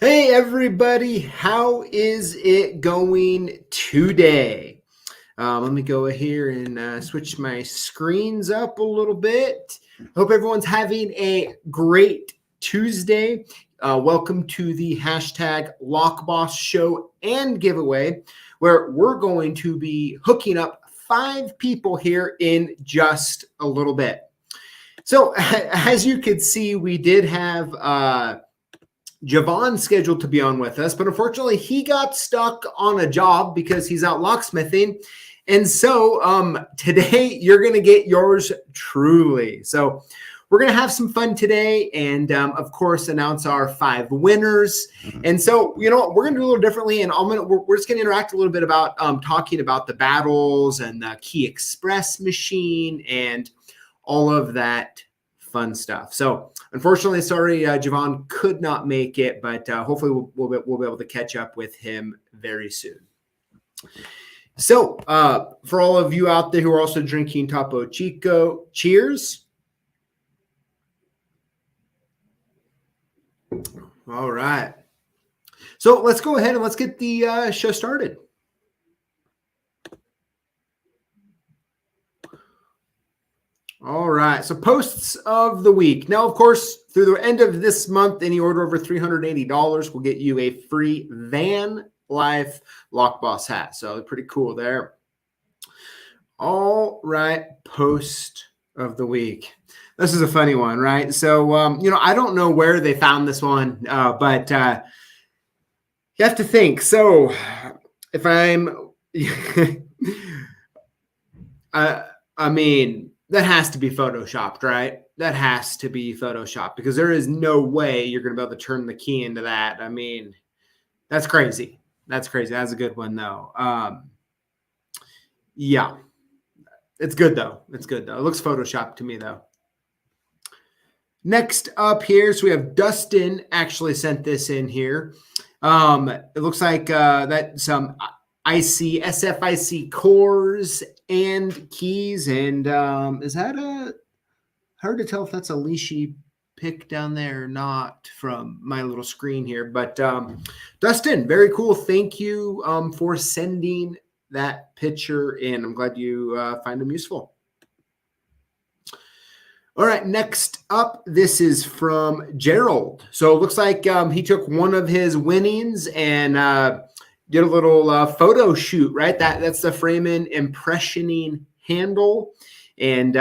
Hey everybody, how is it going today? Let me go here and switch my screens up a little bit. Hope everyone's having a great Tuesday. Welcome to the hashtag Lockboss show and giveaway, where we're going to be hooking up 5 people here in just a little bit. So as you can see, we did have Javon scheduled to be on with us, but unfortunately he got stuck on a job because he's out locksmithing. And so today you're going to get yours truly. So we're going to have some fun today and of course announce our 5 winners. And so, you know what, we're going to do a little differently, and we're just going to interact a little bit about talking about the battles and the Key Express machine and all of that fun stuff. So unfortunately, sorry, Javon could not make it, but hopefully we'll be able to catch up with him very soon. So for all of you out there who are also drinking Topo Chico, cheers. All right. So let's go ahead and let's get the show started. All right, so posts of the week. Now, of course, through the end of this month, any order over $380 will get you a free Van Life Lockboss hat. So pretty cool there. All right, post of the week. This is a funny one, right? So, you know, I don't know where they found this one, but you have to think. So if I'm, I mean, that has to be photoshopped, right? That has to be photoshopped because there is no way you're going to be able to turn the key into that. I mean, that's crazy. That's crazy. That's a good one, though. Yeah, it's good, though. It's good, though. It looks photoshopped to me, though. Next up here, so we have Dustin actually sent this in here. It looks like that some IC, SFIC cores and keys. And is that hard to tell if that's a leashy pick down there or not from my little screen here. But Dustin, very cool. Thank you for sending that picture in. I'm glad you find them useful. All right, next up, this is from Gerald. So it looks like he took one of his winnings and did a little photo shoot, right? That's the Freeman impressioning handle. And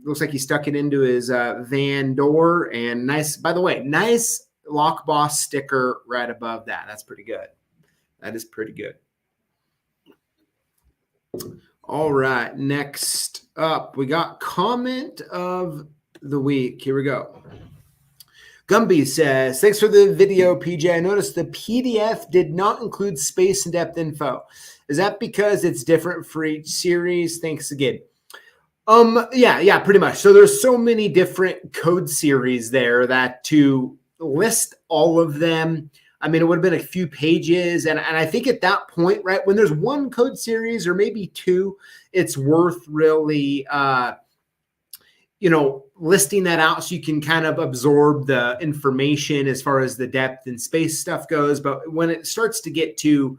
looks like he stuck it into his van door. And nice, by the way, nice Lockboss sticker right above that. That's pretty good. That is pretty good. All right, next up, we got comment of the week. Here we go. Gumby says, thanks for the video, PJ. I noticed the PDF did not include space and depth info. Is that because it's different for each series? Thanks again. Yeah, pretty much. So there's so many different code series there that to list all of them, I mean, it would have been a few pages. And I think at that point, right, when there's one code series or maybe 2, it's worth really, you know, listing that out so you can kind of absorb the information as far as the depth and space stuff goes. But when it starts to get to,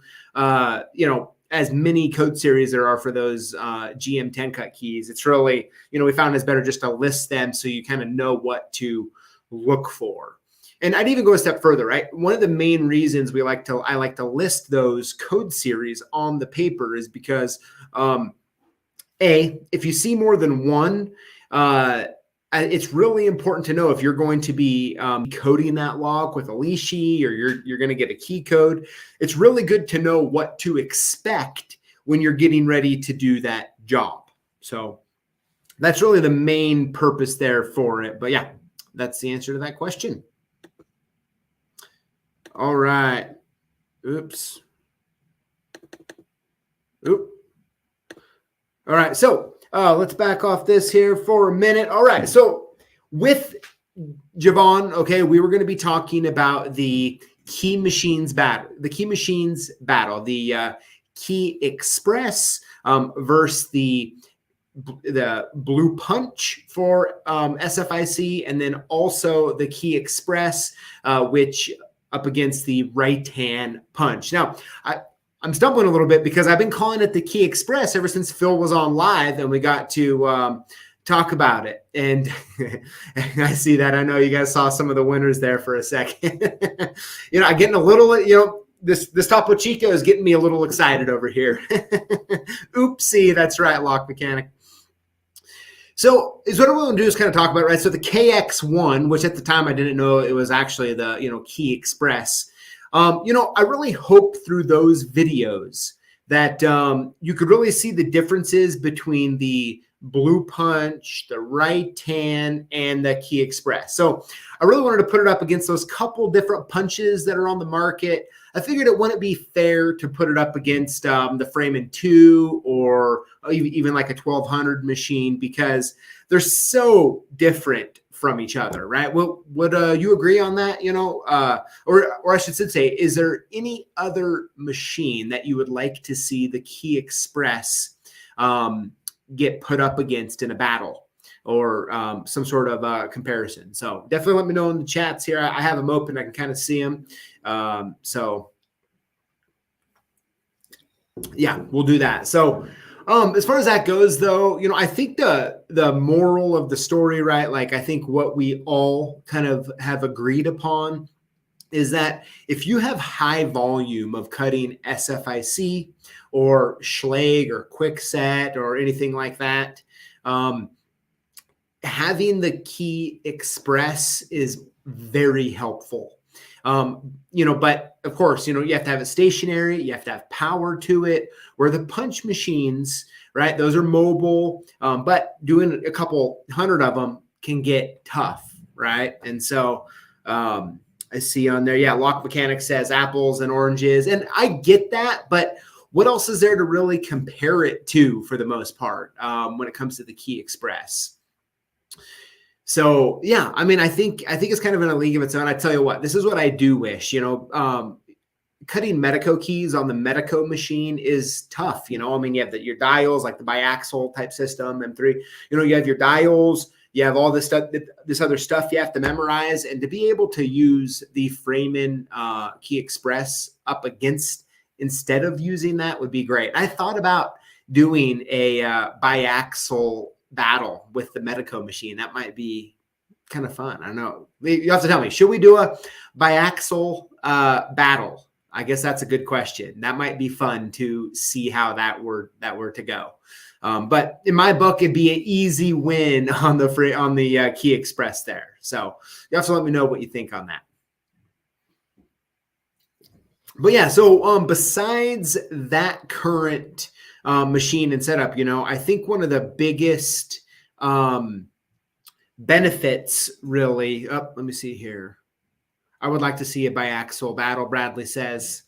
you know, as many code series there are for those GM 10 cut keys, it's really, you know, we found it's better just to list them so you kind of know what to look for. And I'd even go a step further, right? One of the main reasons I like to list those code series on the paper is because, if you see more than one, it's really important to know if you're going to be coding that lock with a leashy or you're going to get a key code. It's really good to know what to expect when you're getting ready to do that job. So that's really the main purpose there for it. But yeah, that's the answer to that question. All right. Oops. Oop. All right. So let's back off this here for a minute. All right. So with Javon, okay, we were going to be talking about the Key Machines battle, the Key Express versus the Blue Punch for SFIC, and then also the Key Express, which up against the right-hand punch. Now, I'm stumbling a little bit because I've been calling it the Key Express ever since Phil was on live and we got to talk about it. And I see that. I know you guys saw some of the winners there for a second. I'm getting a little, this Topo Chico is getting me a little excited over here. Oopsie, that's right, Lock Mechanic. So is what I want to do is kind of talk about, right? So the KX1, which at the time I didn't know it was actually the, Key Express. I really hope through those videos that you could really see the differences between the Blue Punch, the right hand, and the Key Express. So I really wanted to put it up against those couple different punches that are on the market. I figured it wouldn't be fair to put it up against the Frame 2 or even like a 1200 machine because they're so different from each other, right? Would you agree on that? Or I should say, is there any other machine that you would like to see the Key Express get put up against in a battle or some sort of comparison? So definitely let me know in the chats here. I have them open. I can kind of see them. So yeah, we'll do that. So as far as that goes, though, I think the moral of the story, right? Like, I think what we all kind of have agreed upon is that if you have high volume of cutting SFIC or Schlage or Quickset or anything like that, having the Key Express is very helpful. But of course, you have to have it stationary, you have to have power to it, where the punch machines, right, those are mobile, but doing a couple hundred of them can get tough, right? And so I see on there, Lock Mechanic says apples and oranges, and I get that, but what else is there to really compare it to for the most part when it comes to the Key Express? So yeah, I think it's kind of in a league of its own. I tell you what, this is what I do wish, cutting Medico keys on the Medico machine is tough. You have your dials, like the biaxial type system, M3, you have your dials, you have all this stuff, this other stuff you have to memorize, and to be able to use the Freeman Key Express up against instead of using that would be great. I thought about doing a biaxial battle with the Medico machine. That might be kind of fun. I don't know. You have to tell me, should we do a biaxial battle? I guess that's a good question. That might be fun to see how that were to go. But in my book, it'd be an easy win on the Key Express there. So you have to let me know what you think on that. But yeah, so besides that current machine and setup, I think one of the biggest benefits really, let me see here. I would like to see a biaxial battle, Bradley says.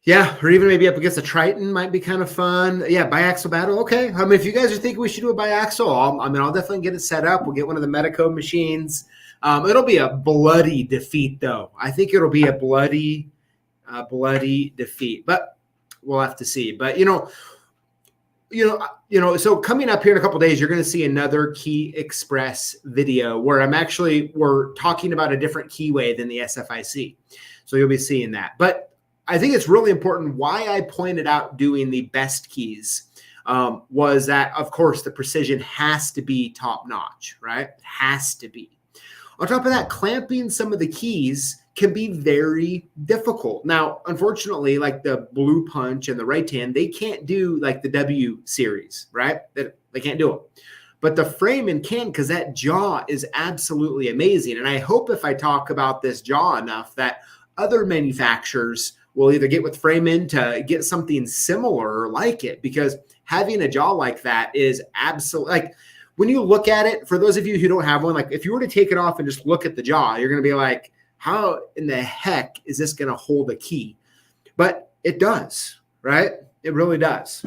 Yeah, or even maybe up against a Triton might be kind of fun. Yeah, biaxial battle. Okay. If you guys are thinking we should do a biaxial, I'll definitely get it set up. We'll get one of the Medico machines. It'll be a bloody defeat, though. I think it'll be a bloody defeat, but we'll have to see. But so coming up here in a couple of days, you're going to see another Key Express video where we're talking about a different keyway than the SFIC. So you'll be seeing that. But I think it's really important why I pointed out doing the best keys was that, of course, the precision has to be top notch, right? It has to be. On top of that, clamping some of the keys can be very difficult. Now, unfortunately, like the Blue Punch and the right hand, they can't do like the W series, right? They can't do it. But the Freeman can, because that jaw is absolutely amazing. And I hope if I talk about this jaw enough that other manufacturers will either get with Freeman to get something similar like it, because having a jaw like that is absolutely, like, when you look at it, for those of you who don't have one, like if you were to take it off and just look at the jaw, you're going to be like, how in the heck is this going to hold a key? But it does, right? It really does.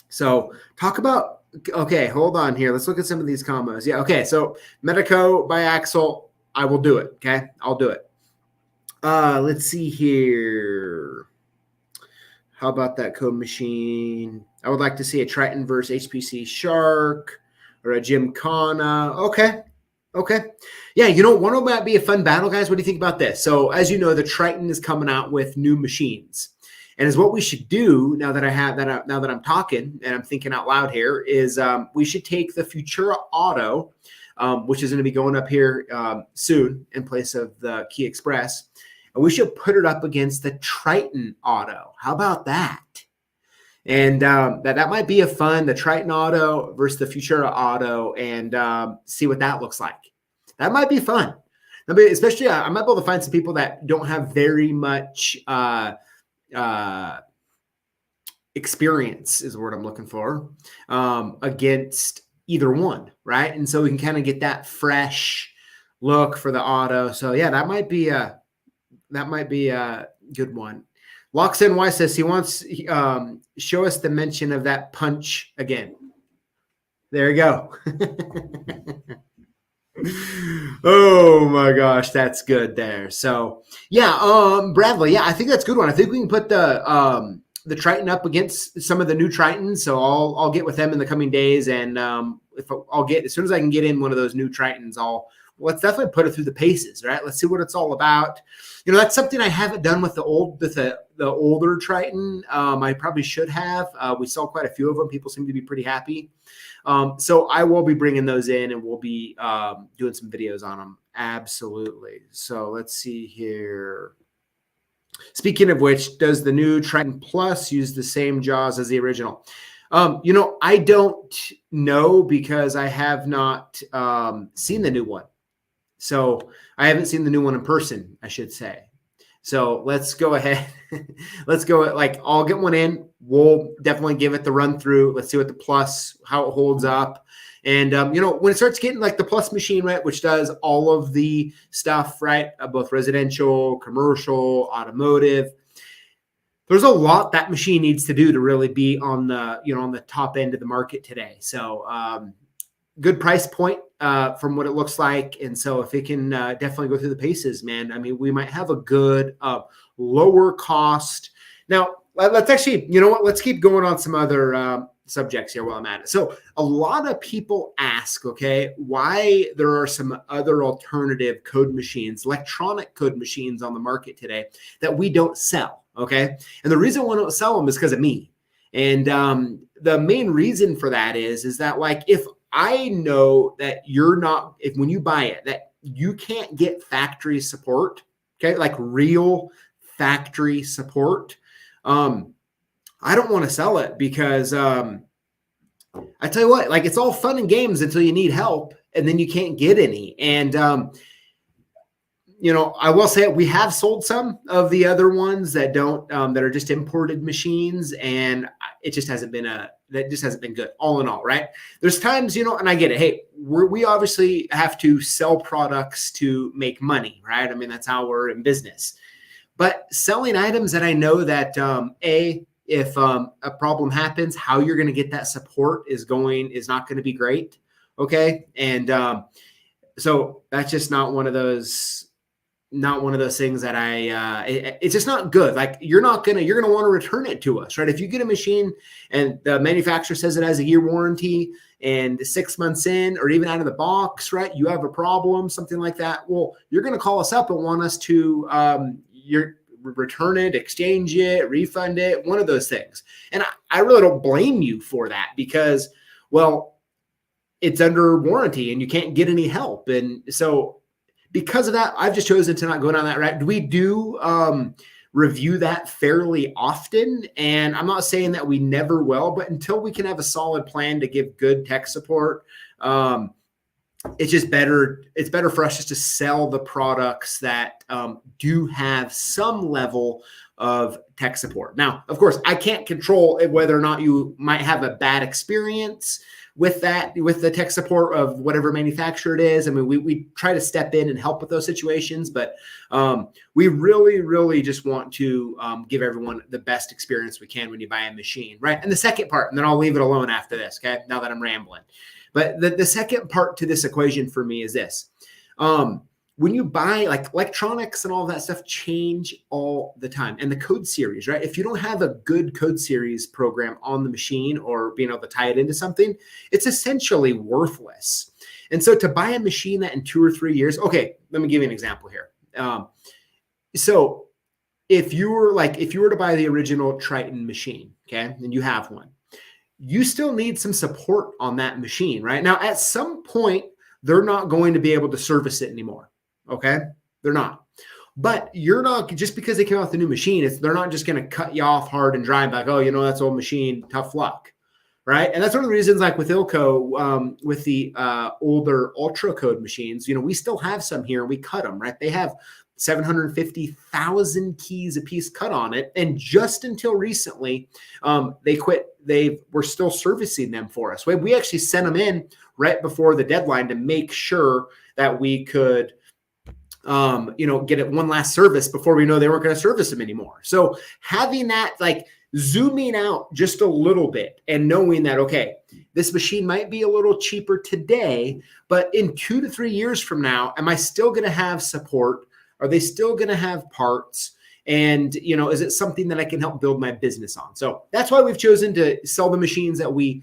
So talk about, okay, hold on here. Let's look at some of these combos. Yeah, okay, so Medico, biaxial, I will do it, okay? I'll do it. Let's see here. How about that code machine? I would like to see a Triton versus HPC Shark or a Gymkhana. Okay. Okay. Yeah, one of them might be a fun battle, guys. What do you think about this? So, as you know, the Triton is coming out with new machines. And is what we should do now that I'm talking and I'm thinking out loud here is we should take the Futura Auto, which is going to be going up here soon in place of the Key Express, and we should put it up against the Triton Auto. How about that? And that might be the Triton Auto versus the Futura Auto, and see what that looks like. That might be fun. Especially, I might be able to find some people that don't have very much experience, is the word I'm looking for, against either one, right? And so we can kind of get that fresh look for the auto. So yeah, that might be a good one. Locks NY says he wants show us the mention of that punch again. There you go. Oh my gosh, that's good there. So yeah, Bradley, yeah, I think that's a good one. I think we can put the Triton up against some of the new Tritons. So I'll get with them in the coming days, and as soon as I can get in one of those new Tritons, let's definitely put it through the paces, right? Let's see what it's all about. That's something I haven't done with the older Triton. I probably should have. We saw quite a few of them. People seem to be pretty happy. So I will be bringing those in, and we'll be doing some videos on them. Absolutely. So let's see here. Speaking of which, does the new Triton Plus use the same jaws as the original? I don't know because I have not seen the new one. So I haven't seen the new one in person, I should say. So let's go ahead. I'll get one in. We'll definitely give it the run through. Let's see what the Plus, how it holds up. And, when it starts getting like the Plus machine, right, which does all of the stuff, right, both residential, commercial, automotive, there's a lot that machine needs to do to really be on the top end of the market today. So good price point from what it looks like. And so if it can definitely go through the paces, man, I mean, we might have a good lower cost. Now, let's actually, let's keep going on some other subjects here while I'm at it. So a lot of people ask, okay, why there are some other alternative code machines, electronic code machines on the market today that we don't sell, okay? And the reason we don't sell them is because of me. And the main reason for that is that, like, if I know that when you buy it, that you can't get factory support, okay, like real factory support, I don't want to sell it because I tell you what, like, it's all fun and games until you need help, and then you can't get any. And I will say we have sold some of the other ones that don't that are just imported machines, and it just hasn't been good all in all, right? There's times, and I get it. Hey, we obviously have to sell products to make money, right? I mean, that's how we're in business. But selling items that I know that if a problem happens, how you're going to get that support is not going to be great. Okay. And so that's just not one of those things that it's just not good. Like, you're going to want to return it to us, right? If you get a machine and the manufacturer says it has a year warranty, and 6 months in, or even out of the box, right, you have a problem, something like that. Well, you're going to call us up and want us to, return it, exchange it, refund it, one of those things. And I really don't blame you for that because, well, it's under warranty and you can't get any help. And so because of that, I've just chosen to not go down that route. We do review that fairly often. And I'm not saying that we never will, but until we can have a solid plan to give good tech support, it's just better. It's better for us just to sell the products that do have some level of tech support. Now, of course, I can't control whether or not you might have a bad experience with the tech support of whatever manufacturer it is. I mean, we try to step in and help with those situations, but we really, really just want to give everyone the best experience we can when you buy a machine, right? And the second part, and then I'll leave it alone after this, okay? Now that I'm rambling. But the second part to this equation for me is this. When you buy, like, electronics and all that stuff change all the time. And the code series, right? If you don't have a good code series program on the machine or being able to tie it into something, it's essentially worthless. And so to buy a machine that in 2 or 3 years, okay, let me give you an example here. So if you were to buy the original Triton machine, okay, and you have one, you still need some support on that machine, right? Now, at some point, they're not going to be able to service it anymore, okay? They're not. But you're not, just because they came out with a new machine, they're not just going to cut you off hard and dry and be like, oh, you know, that's old machine, tough luck, right? And that's one of the reasons, like with Ilco, with the older Ultra Code machines, you know, we still have some here and we cut them, right? They have 750,000 keys a piece cut on it. And just until recently, they quit. They were still servicing them for us. We actually sent them in right before the deadline to make sure that we could, you know, get it one last service before we know they weren't going to service them anymore. So having that, like zooming out just a little bit and knowing that, okay, this machine might be a little cheaper today, but in 2 to 3 years from now, am I still going to have support? Are they still going to have parts? And, you know, is it something that I can help build my business on? So that's why we've chosen to sell the machines that we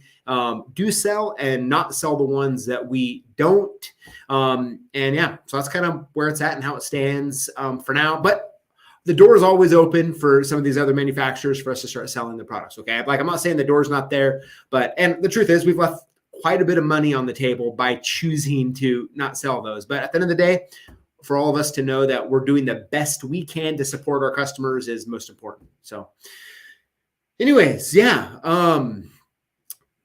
do sell and not sell the ones that we don't. And yeah, so that's kind of where it's at and how it stands for now. But the door is always open for some of these other manufacturers for us to start selling the products. Okay. Like, I'm not saying the door's not there, and the truth is we've left quite a bit of money on the table by choosing to not sell those. But at the end of the day, for all of us to know that we're doing the best we can to support our customers is most important. So anyways, yeah,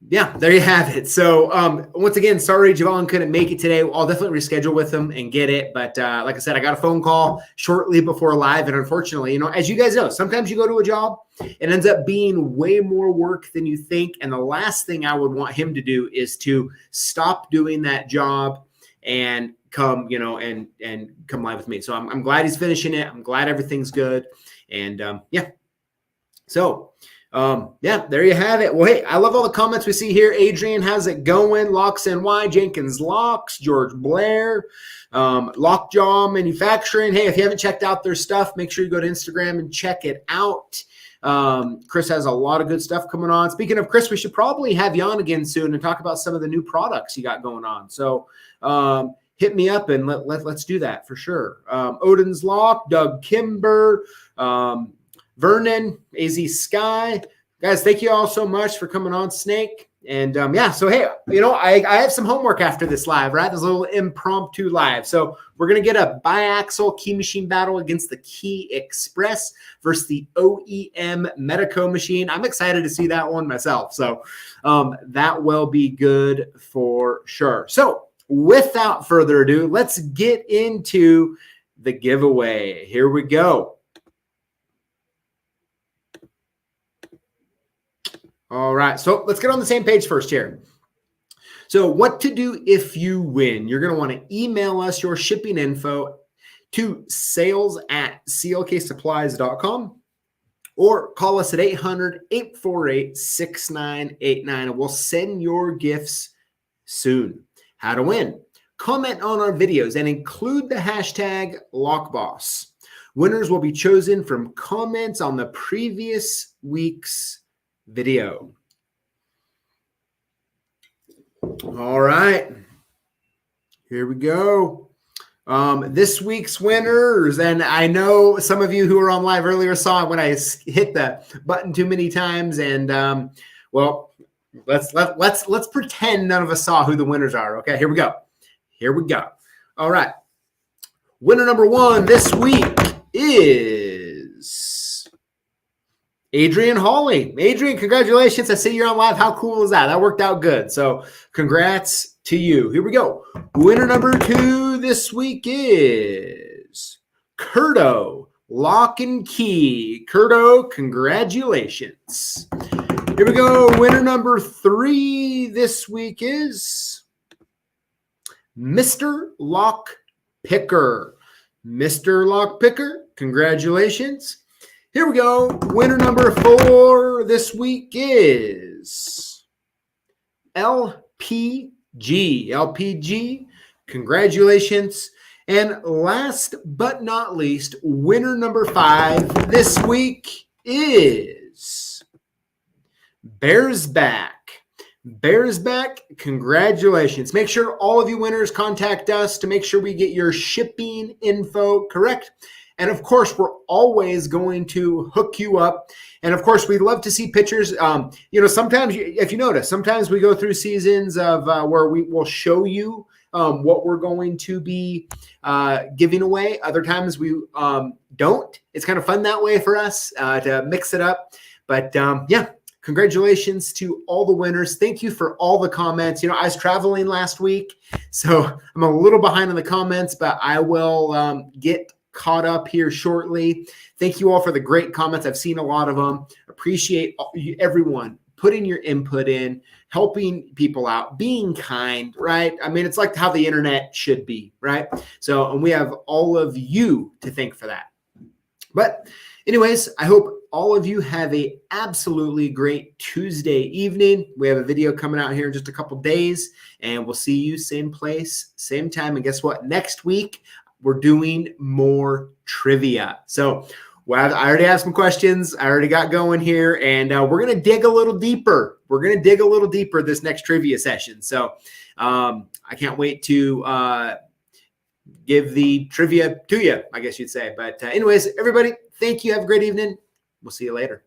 there you have it. So once again, sorry Javon couldn't make it today. I'll definitely reschedule with him and get it. But like I said, I got a phone call shortly before live. And unfortunately, you know, as you guys know, sometimes you go to a job, it ends up being way more work than you think. And the last thing I would want him to do is to stop doing that job and come, you know, and come live with me. So I'm glad he's finishing it. I'm glad everything's good. And yeah. So yeah, there you have it. Well, hey, I love all the comments we see here. Adrian, how's it going? Locks NY, Jenkins Locks, George Blair, Lockjaw Manufacturing. Hey, if you haven't checked out their stuff, make sure you go to Instagram and check it out. Chris has a lot of good stuff coming on. Speaking of Chris, we should probably have you on again soon and talk about some of the new products you got going on. So hit me up and let's do that for sure. Odin's Lock, Doug Kimber, Vernon, AZ Sky. Guys, thank you all so much for coming on, Snake. And yeah, so hey, you know, I have some homework after this live, right? This little impromptu live. So we're going to get a biaxial key machine battle against the Key Express versus the OEM Medico machine. I'm excited to see that one myself. So that will be good for sure. So without further ado, let's get into the giveaway. Here we go. All right, so let's get on the same page first here. So what to do if you win? You're going to want to email us your shipping info to sales@CLKsupplies.com or call us at 800-848-6989 and we'll send your gifts soon. How to win? Comment on our videos and include the hashtag Lockboss. Winners will be chosen from comments on the previous week's video. All right, here we go. This week's winners, and I know some of you who were on live earlier saw it when I hit the button too many times, and well, let's pretend none of us saw who the winners are. Okay, here we go. Here we go. All right, winner number one this week is Adrian Hawley. Adrian, congratulations. I see you're on live. How cool is that? That worked out good. So congrats to you. Here we go. Winner number two this week is Curto Lock and Key. Curto, congratulations. Here we go. Winner number three this week is Mr. Lock Picker. Mr. Lock Picker, congratulations. Here we go. Winner number four this week is LPG. LPG, congratulations. And last but not least, winner number five this week is Bears Back. Bears back. Congratulations. Make sure all of you winners contact us to make sure we get your shipping info correct. And of course, we're always going to hook you up. And of course, we'd love to see pictures. Sometimes, if you notice, sometimes we go through seasons of where we will show you what we're going to be giving away. Other times we don't. It's kind of fun that way for us to mix it up. But yeah. Congratulations to all the winners. Thank you for all the comments. I was traveling last week, so I'm a little behind on the comments, but I will get caught up here shortly. Thank you all for the great comments. I've seen a lot of them. Appreciate everyone putting your input in, helping people out, being kind, right? I mean, it's like how the internet should be, right? So, and we have all of you to thank for that. But anyways, I hope all of you have a absolutely great Tuesday evening. We have a video coming out here in just a couple days, and we'll see you same place, same time. And guess what? Next week, we're doing more trivia. So I already have some questions. I already got going here, and we're going to dig a little deeper. We're going to dig a little deeper this next trivia session. So I can't wait to give the trivia to you, I guess you'd say. But anyways, everybody, thank you. Have a great evening. We'll see you later.